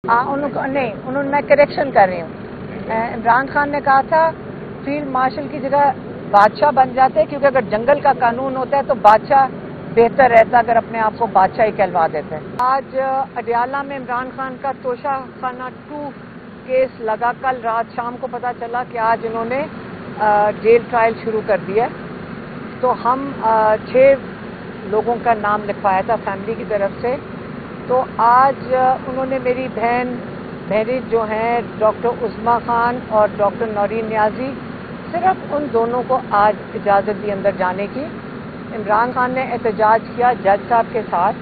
उन्होंने मैं करेक्शन कर रही हूँ। इमरान खान ने कहा था फील्ड मार्शल की जगह बादशाह बन जाते, क्योंकि अगर जंगल का कानून होता है तो बादशाह बेहतर रहता अगर अपने आप को बादशाह ही कहलवा देते हैं। आज अडियाला में इमरान खान का तोशा खाना 2 केस लगा। कल रात शाम को पता चला कि आज इन्होंने जेल ट्रायल शुरू कर दिया। तो हम 6 लोगों का नाम लिखवाया था फैमिली की तरफ से। तो आज उन्होंने मेरी बहनें जो हैं डॉक्टर उस्मा खान और डॉक्टर नौरीन नियाजी, सिर्फ उन दोनों को आज इजाज़त दी अंदर जाने की। इमरान खान ने एहतजाज किया जज साहब के साथ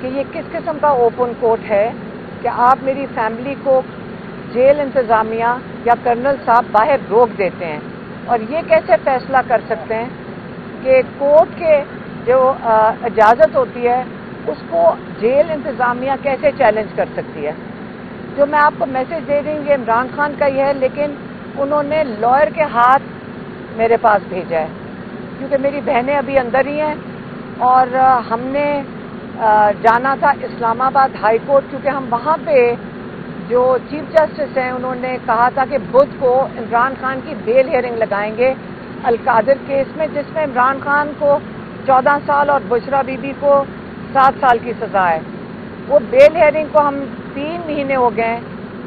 कि ये किस किस्म का ओपन कोर्ट है कि आप मेरी फैमिली को जेल इंतज़ामिया या कर्नल साहब बाहर रोक देते हैं, और ये कैसे फैसला कर सकते हैं कि कोर्ट के जो इजाज़त होती है उसको जेल इंतज़ामिया कैसे चैलेंज कर सकती है। जो मैं आपको मैसेज दे रही हूँ ये इमरान खान का ही है, लेकिन उन्होंने लॉयर के हाथ मेरे पास भेजा है, क्योंकि मेरी बहनें अभी अंदर ही हैं और हमने जाना था इस्लामाबाद हाई कोर्ट, क्योंकि हम वहाँ पे जो चीफ जस्टिस हैं उन्होंने कहा था कि बुध को इमरान खान की बेल हियरिंग लगाएंगे अलकादिर केस में, जिसमें इमरान खान को 14 साल और बुशरा बीबी को 7 साल की सजा है। वो बेल हियरिंग को हम 3 महीने हो गए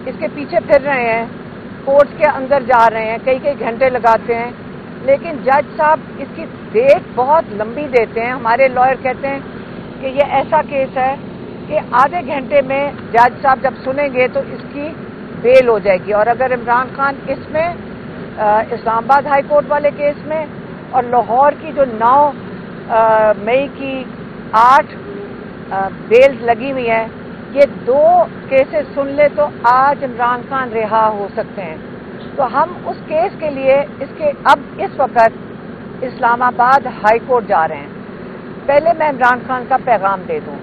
इसके पीछे फिर रहे हैं, कोर्ट के अंदर जा रहे हैं, कई घंटे लगाते हैं, लेकिन जज साहब इसकी डेट बहुत लंबी देते हैं। हमारे लॉयर कहते हैं कि ये ऐसा केस है कि आधे घंटे में जज साहब जब सुनेंगे तो इसकी बेल हो जाएगी। और अगर इमरान खान इसमें इस्लामाबाद हाई कोर्ट वाले केस में और लाहौर की जो 9 मई की 8 बेल्स लगी हुई हैं, ये 2 केसेस सुन ले तो आज इमरान खान रिहा हो सकते हैं। तो हम उस केस के लिए अब इस वक्त इस्लामाबाद हाई कोर्ट जा रहे हैं। पहले मैं इमरान खान का पैगाम दे दूं।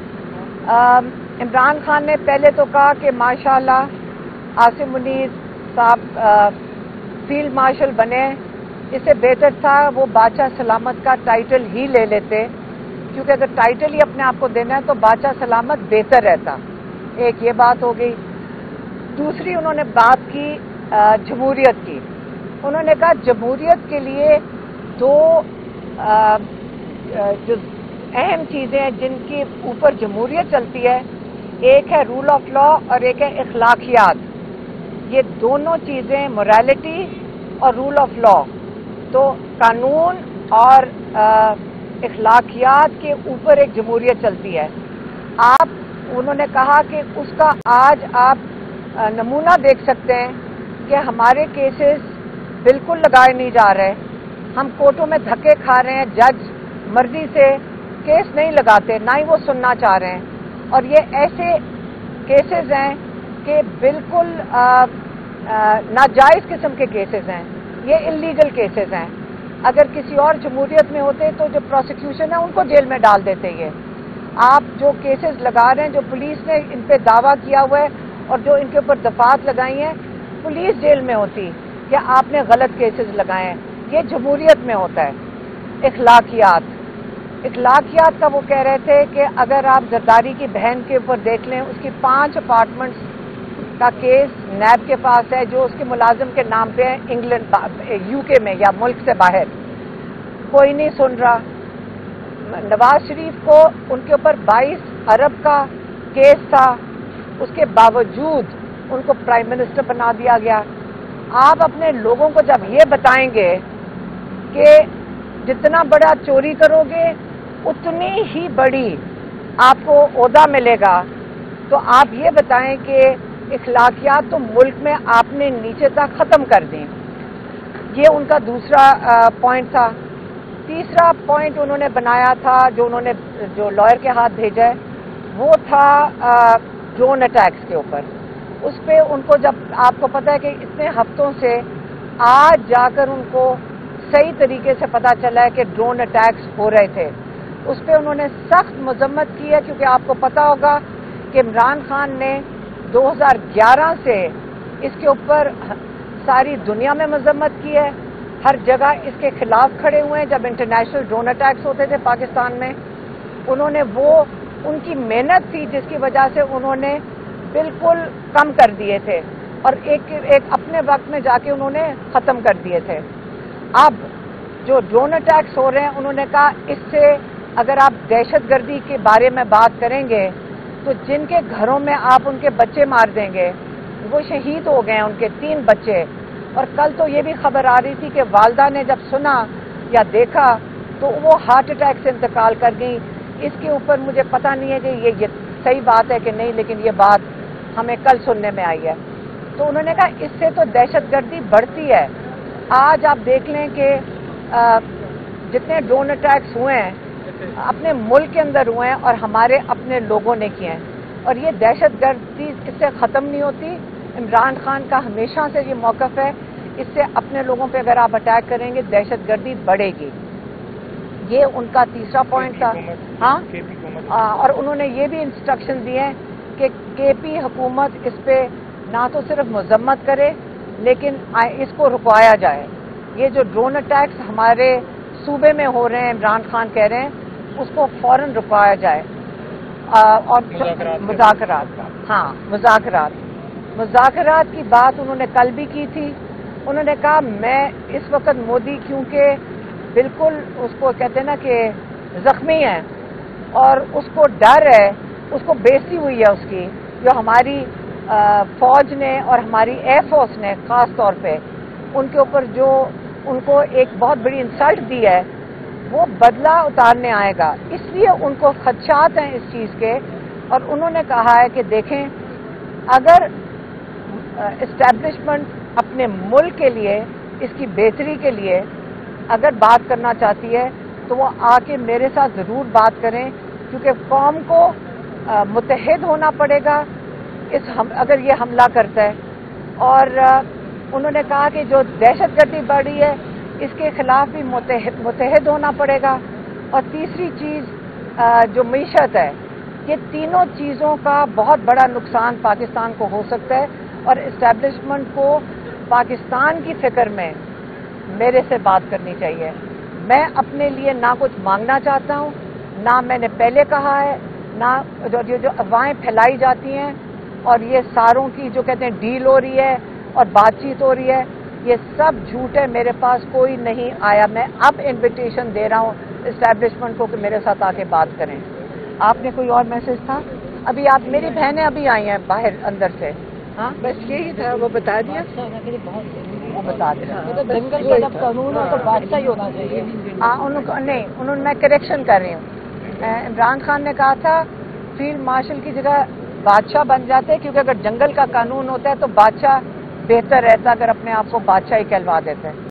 इमरान खान ने पहले तो कहा कि माशाल्लाह आसिम मुनीर साहब फील्ड मार्शल बने, इससे बेहतर था वो बादशाह सलामत का टाइटल ही ले लेते, क्योंकि अगर टाइटल ही अपने आप को देना है तो बादशाह सलामत बेहतर रहता। एक ये बात हो गई। दूसरी उन्होंने बात की जमहूरियत की। उन्होंने कहा जमहूरियत के लिए 2 जो अहम चीज़ें हैं जिनके ऊपर जमहूरियत चलती है, एक है रूल ऑफ लॉ और एक है इखलाकियात। ये दोनों चीज़ें मोरालिटी और रूल ऑफ लॉ, तो कानून और इखलाकियात के ऊपर एक जमहूरियत चलती है। उन्होंने कहा कि उसका आज आप नमूना देख सकते हैं कि हमारे केसेस बिल्कुल लगाए नहीं जा रहे, हम कोर्टों में धक्के खा रहे हैं, जज मर्जी से केस नहीं लगाते, ना ही वो सुनना चाह रहे हैं। और ये ऐसे केसेस हैं कि बिल्कुल नाजायज़ किस्म के केसेस हैं, ये इलीगल केसेस हैं। अगर किसी और जमहूरियत में होते तो जो प्रोसिक्यूशन है उनको जेल में डाल देते। ये आप जो केसेस लगा रहे हैं, जो पुलिस ने इन पे दावा किया हुआ है और जो इनके ऊपर दफात लगाई हैं, पुलिस जेल में होती कि आपने गलत केसेस लगाए हैं। ये जमहूरियत में होता है। इखलाकियात का वो कह रहे थे कि अगर आप जरदारी की बहन के ऊपर देख लें, उसकी 5 अपार्टमेंट्स का केस नैब के पास है जो उसके मुलाजिम के नाम पे है, इंग्लैंड यूके में या मुल्क से बाहर। कोई नहीं सुन रहा। नवाज शरीफ को उनके ऊपर 22 अरब का केस था, उसके बावजूद उनको प्राइम मिनिस्टर बना दिया गया। आप अपने लोगों को जब ये बताएंगे कि जितना बड़ा चोरी करोगे उतनी ही बड़ी आपको ओहदा मिलेगा, तो आप ये बताएं कि इखलाकियात तो मुल्क में आपने नीचे तक ख़त्म कर दी। ये उनका दूसरा पॉइंट था। तीसरा पॉइंट उन्होंने बनाया था, जो लॉयर के हाथ भेजा है, वो था ड्रोन अटैक्स के ऊपर। उस पर उनको, जब आपको पता है कि इतने हफ्तों से आज जाकर उनको सही तरीके से पता चला है कि ड्रोन अटैक्स हो रहे थे, उस पर उन्होंने सख्त मजम्मत की है। क्योंकि आपको पता होगा कि इमरान खान ने 2011 से इसके ऊपर सारी दुनिया में मजम्मत की है, हर जगह इसके खिलाफ खड़े हुए हैं। जब इंटरनेशनल ड्रोन अटैक्स होते थे पाकिस्तान में, उन्होंने वो उनकी मेहनत थी जिसकी वजह से उन्होंने بالکل کم کر دیے تھے اور ایک اپنے وقت میں جا کے انہوں نے ختم کر دیے تھے. اب جو ڈرون اٹیکس ہو رہے ہیں انہوں نے کہا اس سے اگر آپ دہشت گردی کے بارے میں بات کریں گے تو جن کے گھروں میں آپ ان کے بچے مار دیں گے وہ شہید ہو گئے ہیں، ان کے 3 بچے. اور کل تو یہ بھی خبر آ رہی تھی کہ والدہ نے جب سنا یا دیکھا تو وہ ہارٹ اٹیک سے انتقال کر گئی. اس کے اوپر مجھے پتہ نہیں ہے کہ یہ صحیح بات ہے کہ نہیں، لیکن یہ بات ہمیں کل سننے میں آئی ہے. تو انہوں نے کہا اس سے تو دہشت گردی بڑھتی ہے. آج آپ دیکھ لیں کہ جتنے ڈرون اٹیکس ہوئے ہیں اپنے ملک کے اندر ہوئے ہیں اور ہمارے اپنے لوگوں نے کیے ہیں، اور یہ دہشت گردی اس سے ختم نہیں ہوتی. عمران خان کا ہمیشہ سے یہ موقف ہے اس سے اپنے لوگوں پہ اگر آپ اٹیک کریں گے دہشت گردی بڑھے گی. یہ ان کا تیسرا پوائنٹ تھا. ہاں، اور انہوں نے یہ بھی انسٹرکشن دیے ہیں کہ کے پی حکومت اس پہ نہ تو صرف مذمت کرے لیکن اس کو رکوایا جائے. یہ جو ڈرون اٹیکس ہمارے صوبے میں ہو رہے ہیں عمران خان کہہ رہے ہیں اس کو فوراً رکوایا جائے. اور مذاکرات کی بات انہوں نے کل بھی کی تھی. انہوں نے کہا میں اس وقت مودی کیونکہ بالکل اس کو کہتے ہیں نا کہ زخمی ہے اور اس کو ڈر ہے، اس کو بےزتی ہوئی ہے اس کی، جو ہماری فوج نے اور ہماری ایئر فورس نے خاص طور پہ ان کے اوپر جو ان کو ایک بہت بڑی انسلٹ دی ہے وہ بدلہ اتارنے آئے گا. اس لیے ان کو خدشات ہیں اس چیز کے. اور انہوں نے کہا ہے کہ دیکھیں اگر اسٹیبلشمنٹ اپنے ملک کے لیے اس کی بہتری کے لیے اگر بات کرنا چاہتی ہے تو وہ آ کے میرے ساتھ ضرور بات کریں، کیونکہ قوم کو متحد ہونا پڑے گا اگر یہ حملہ کرتا ہے. اور انہوں نے کہا کہ جو دہشت گردی بڑھی ہے اس کے خلاف بھی متحد ہونا پڑے گا. اور تیسری چیز جو معیشت ہے، یہ تینوں چیزوں کا بہت بڑا نقصان پاکستان کو ہو سکتا ہے. اور اسٹیبلشمنٹ کو پاکستان کی فکر میں میرے سے بات کرنی چاہیے. میں اپنے لیے نہ کچھ مانگنا چاہتا ہوں، نہ میں نے پہلے کہا ہے، نہ جو افواہیں پھیلائی جاتی ہیں اور یہ ساروں کی جو کہتے ہیں ڈیل ہو رہی ہے اور بات چیت ہو رہی ہے، یہ سب جھوٹ ہے. میرے پاس کوئی نہیں آیا. میں اب انویٹیشن دے رہا ہوں اسٹیبلشمنٹ کو کہ میرے ساتھ آ کے بات کریں. آپ نے کوئی اور میسج تھا؟ ابھی آپ میری بہنیں ابھی آئی ہیں باہر اندر سے. ہاں بس یہی تھا، وہ بتا دیا، وہ بتا دیا. جنگل کا جب قانون ہو تو بادشاہ ہی ہونا چاہیے. نہیں، انہوں نے میں کریکشن کر رہی ہوں. عمران خان نے کہا تھا فیلڈ مارشل کی جگہ بادشاہ بن جاتے، کیونکہ اگر جنگل کا قانون ہوتا ہے تو بادشاہ بہتر رہتا اگر اپنے آپ کو بادشاہ ہی کہلوا دیتے.